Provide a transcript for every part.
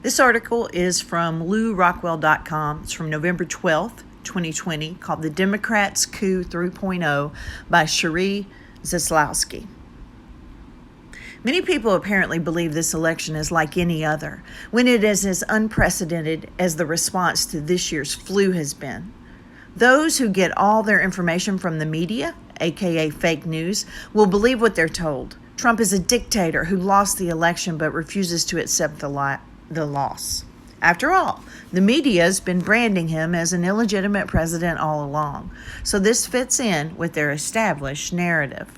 This article is from LouRockwell.com. It's from November 12th, 2020, called The Democrats' Coup 3.0 by Cherie Zaslowski. Many people apparently believe this election is like any other, when it is as unprecedented as the response to this year's flu has been. Those who get all their information from the media, aka fake news, will believe what they're told. Trump is a dictator who lost the election but refuses to accept the loss. After all, the media has been branding him as an illegitimate president all along, so this fits in with their established narrative.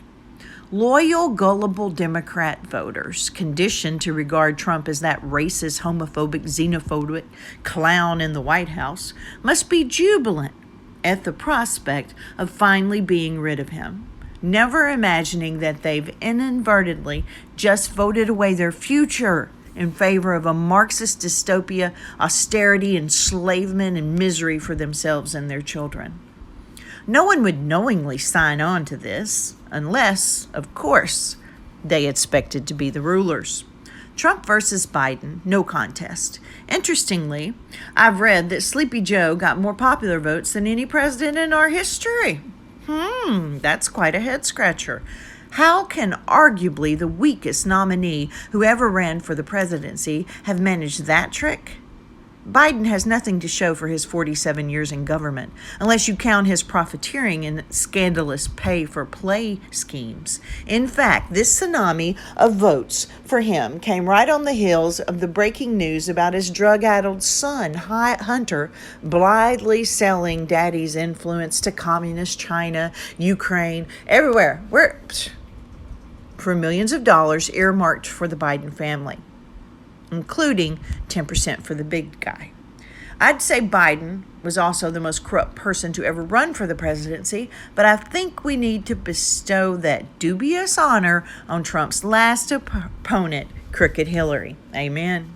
Loyal, gullible Democrat voters, conditioned to regard Trump as that racist, homophobic, xenophobic clown in the White House, must be jubilant at the prospect of finally being rid of him, never imagining that they've inadvertently just voted away their future in favor of a Marxist dystopia, austerity, enslavement, and misery for themselves and their children. No one would knowingly sign on to this unless, of course, they expected to be the rulers. Trump versus Biden, no contest. Interestingly, I've read that Sleepy Joe got more popular votes than any president in our history. That's quite a head-scratcher. How can arguably the weakest nominee who ever ran for the presidency have managed that trick? Biden has nothing to show for his 47 years in government, unless you count his profiteering and scandalous pay-for-play schemes. In fact, this tsunami of votes for him came right on the heels of the breaking news about his drug-addled son, Hunter, blithely selling daddy's influence to communist China, Ukraine, everywhere, for millions of dollars earmarked for the Biden family, including 10% for the big guy. I'd say Biden was also the most corrupt person to ever run for the presidency, but I think we need to bestow that dubious honor on Trump's last opponent, Crooked Hillary. Amen.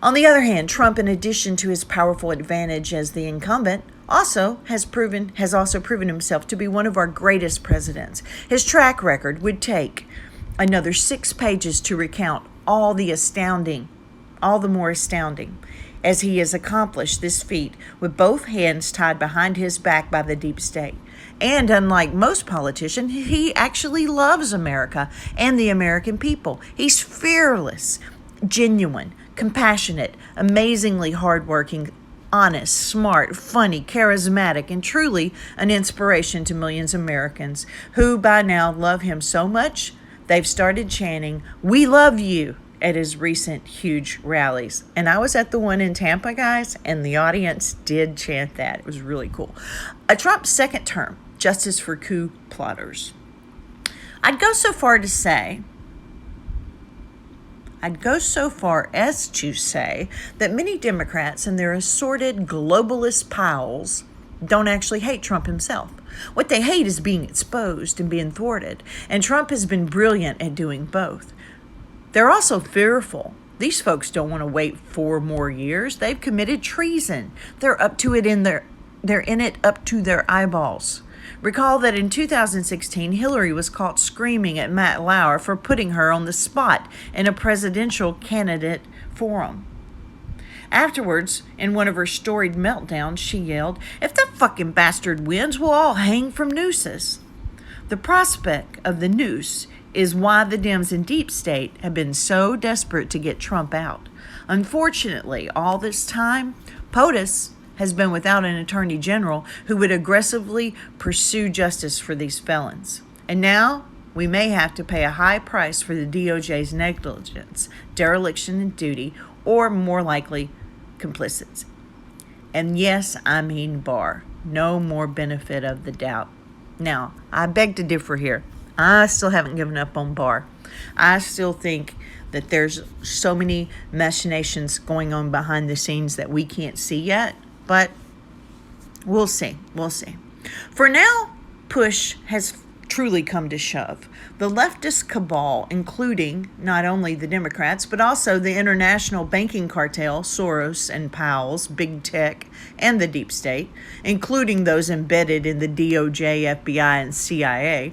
On the other hand, Trump, in addition to his powerful advantage as the incumbent, has also proven himself to be one of our greatest presidents. His track record would take another 6 pages to recount all the more astounding, as he has accomplished this feat with both hands tied behind his back by the deep state. And unlike most politicians, he actually loves America and the American people. He's fearless, genuine, compassionate, amazingly hardworking, honest, smart, funny, charismatic, and truly an inspiration to millions of Americans who by now love him so much they've started chanting, "We love you," at his recent huge rallies. And I was at the one in Tampa, guys, and the audience did chant that. It was really cool. A Trump's second term, justice for coup plotters. I'd go so far as to say that many Democrats and their assorted globalist pals don't actually hate Trump himself. What they hate is being exposed and being thwarted, and Trump has been brilliant at doing both. They're also fearful. These folks don't want to wait 4 more years. They've committed treason. They're in it up to their eyeballs. Recall that in 2016, Hillary was caught screaming at Matt Lauer for putting her on the spot in a presidential candidate forum. Afterwards, in one of her storied meltdowns, she yelled, "If that fucking bastard wins, we'll all hang from nooses." The prospect of the noose is why the Dems in deep state have been so desperate to get Trump out. Unfortunately, all this time, POTUS has been without an attorney general who would aggressively pursue justice for these felons. And now we may have to pay a high price for the DOJ's negligence, dereliction in duty, or more likely, complicity. And yes, I mean Barr. No more benefit of the doubt. Now, I beg to differ here. I still haven't given up on Barr. I still think that there's so many machinations going on behind the scenes that we can't see yet, but we'll see. For now, push has truly come to shove. The leftist cabal, including not only the Democrats, but also the international banking cartel, Soros and Powell's, big tech, and the deep state, including those embedded in the DOJ, FBI, and CIA,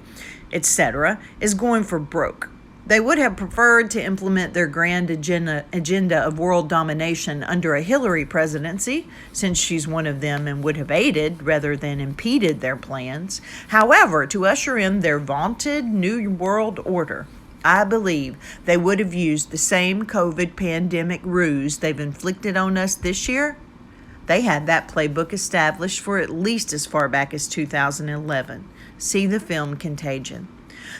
etc., is going for broke. They would have preferred to implement their grand agenda of world domination under a Hillary presidency, since she's one of them and would have aided rather than impeded their plans. However, to usher in their vaunted New World Order, I believe they would have used the same COVID pandemic ruse they've inflicted on us this year. They had that playbook established for at least as far back as 2011. See the film Contagion.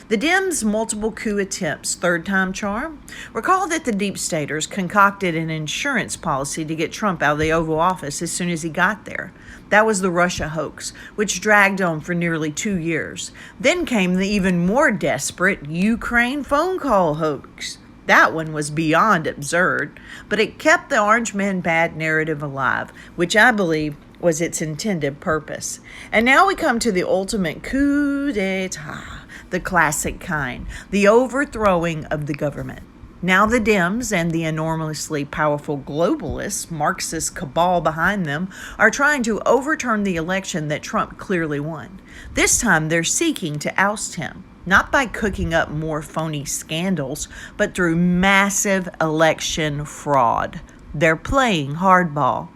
The Dems' multiple coup attempts, third time charm? Recall that the deep staters concocted an insurance policy to get Trump out of the Oval Office as soon as he got there. That was the Russia hoax, which dragged on for nearly 2 years. Then came the even more desperate Ukraine phone call hoax. That one was beyond absurd, but it kept the Orange Men Bad narrative alive, which I believe was its intended purpose. And now we come to the ultimate coup d'etat, the classic kind, the overthrowing of the government. Now the Dems and the enormously powerful globalists, Marxist cabal behind them, are trying to overturn the election that Trump clearly won. This time they're seeking to oust him, not by cooking up more phony scandals, but through massive election fraud. They're playing hardball.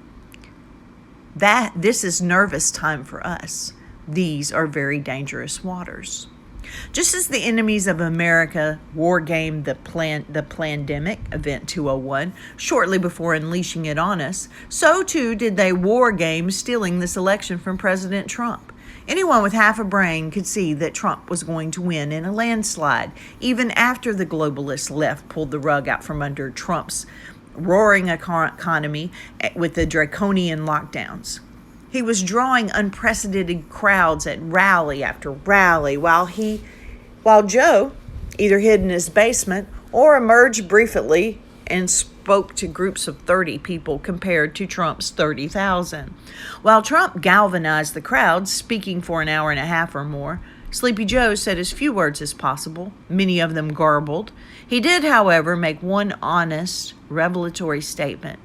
This is nervous time for us. These are very dangerous waters. Just as the enemies of America wargamed the pandemic, Event 201, shortly before unleashing it on us, so too did they wargame stealing this election from President Trump. Anyone with half a brain could see that Trump was going to win in a landslide, even after the globalist left pulled the rug out from under Trump's roaring economy with the draconian lockdowns. He was drawing unprecedented crowds at rally after rally, while Joe either hid in his basement or emerged briefly and spoke to groups of 30 people compared to Trump's 30,000. While Trump galvanized the crowds, speaking for an hour and a half or more, Sleepy Joe said as few words as possible, many of them garbled. He did, however, make one honest, revelatory statement.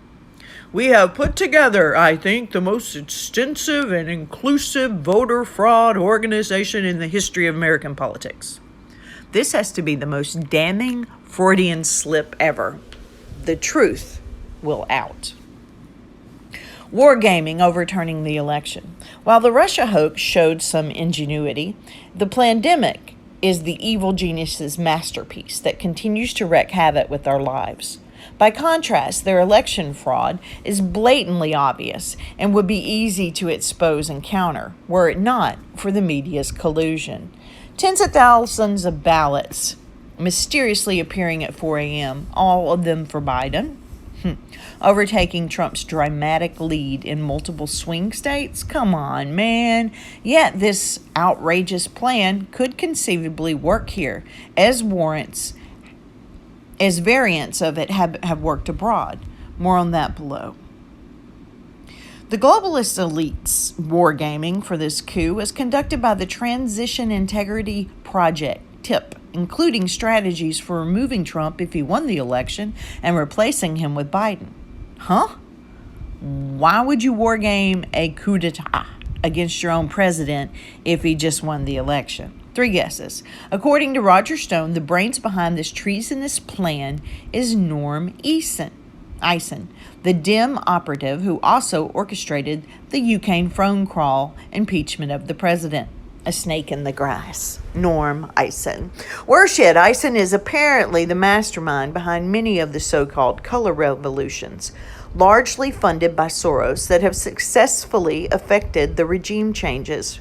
"We have put together, I think, the most extensive and inclusive voter fraud organization in the history of American politics." This has to be the most damning Freudian slip ever. The truth will out. Wargaming overturning the election. While the Russia hoax showed some ingenuity, the pandemic is the evil genius's masterpiece that continues to wreak havoc with our lives. By contrast, their election fraud is blatantly obvious and would be easy to expose and counter, were it not for the media's collusion. Tens of thousands of ballots mysteriously appearing at 4 a.m., all of them for Biden, overtaking Trump's dramatic lead in multiple swing states? Come on, man. Yet this outrageous plan could conceivably work here, as variants of it have worked abroad. More on that below. The globalist elites' wargaming for this coup was conducted by the Transition Integrity Project, TIP, including strategies for removing Trump if he won the election and replacing him with Biden. Huh? Why would you wargame a coup d'etat against your own president if he just won the election? 3 guesses. According to Roger Stone, the brains behind this treasonous plan is Norm Eisen, the Dem operative who also orchestrated the Ukraine phone call impeachment of the president. A snake in the grass. Norm Eisen. Worse yet, Eisen is apparently the mastermind behind many of the so-called color revolutions, largely funded by Soros, that have successfully affected regime changes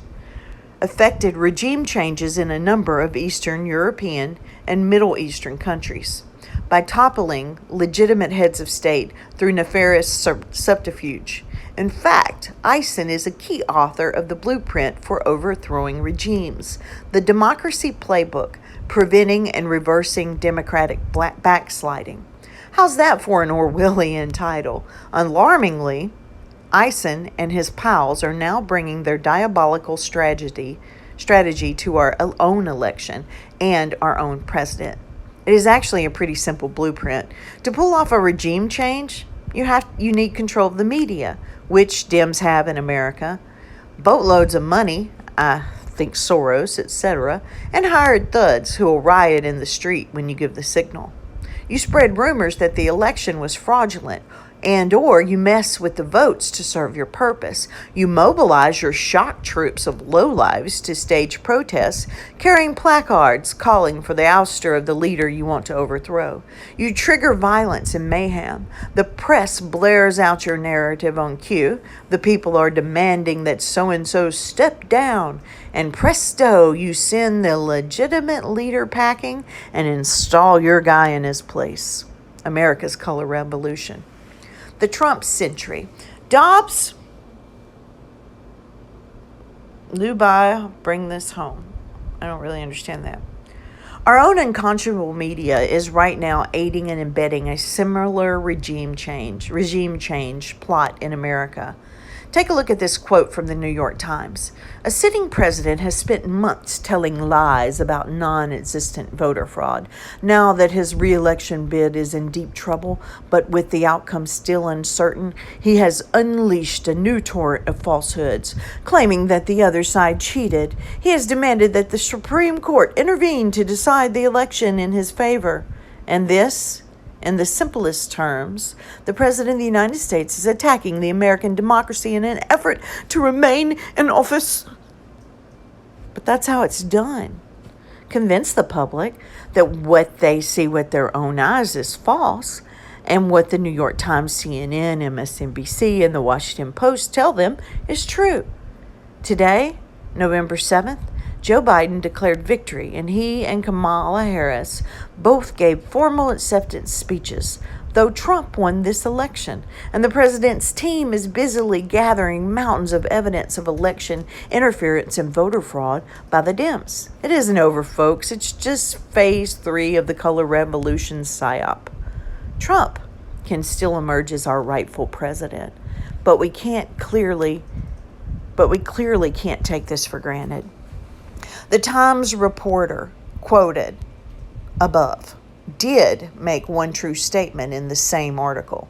in a number of Eastern European and Middle Eastern countries, by toppling legitimate heads of state through nefarious subterfuge. In fact, Eisen is a key author of the blueprint for overthrowing regimes, the Democracy Playbook, preventing and reversing democratic backsliding. How's that for an Orwellian title? Alarmingly, Eisen and his pals are now bringing their diabolical strategy to our own election and our own president. It is actually a pretty simple blueprint. To pull off a regime change, you need control of the media, which Dems have in America. Boatloads of money, I think Soros, etc., and hired thugs who will riot in the street when you give the signal. You spread rumors that the election was fraudulent, and or you mess with the votes to serve your purpose. You mobilize your shock troops of lowlives to stage protests, carrying placards calling for the ouster of the leader you want to overthrow. You trigger violence and mayhem. The press blares out your narrative on cue. The people are demanding that so-and-so step down, and presto, you send the legitimate leader packing and install your guy in his place. America's color revolution. The Trump century. Dobbs, Lubai, bring this home. I don't really understand that. Our own unconscionable media is right now aiding and abetting a similar regime change plot in America. Take a look at this quote from the New York Times. A sitting president has spent months telling lies about non-existent voter fraud. Now that his re-election bid is in deep trouble, but with the outcome still uncertain, he has unleashed a new torrent of falsehoods, claiming that the other side cheated. He has demanded that the Supreme Court intervene to decide the election in his favor. And this, in the simplest terms, the President of the United States is attacking the American democracy in an effort to remain in office. But that's how it's done. Convince the public that what they see with their own eyes is false, and what the New York Times, CNN, MSNBC, and the Washington Post tell them is true. Today, November 7th, Joe Biden declared victory, and he and Kamala Harris both gave formal acceptance speeches, though Trump won this election, and the president's team is busily gathering mountains of evidence of election interference and voter fraud by the Dems. It isn't over, folks. It's just phase 3 of the color revolution psyop. Trump can still emerge as our rightful president, but we clearly can't take this for granted. The Times reporter quoted above did make one true statement in the same article.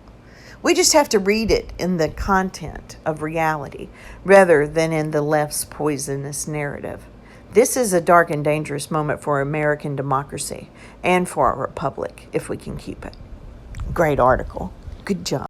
We just have to read it in the content of reality rather than in the left's poisonous narrative. This is a dark and dangerous moment for American democracy and for our republic if we can keep it. Great article. Good job.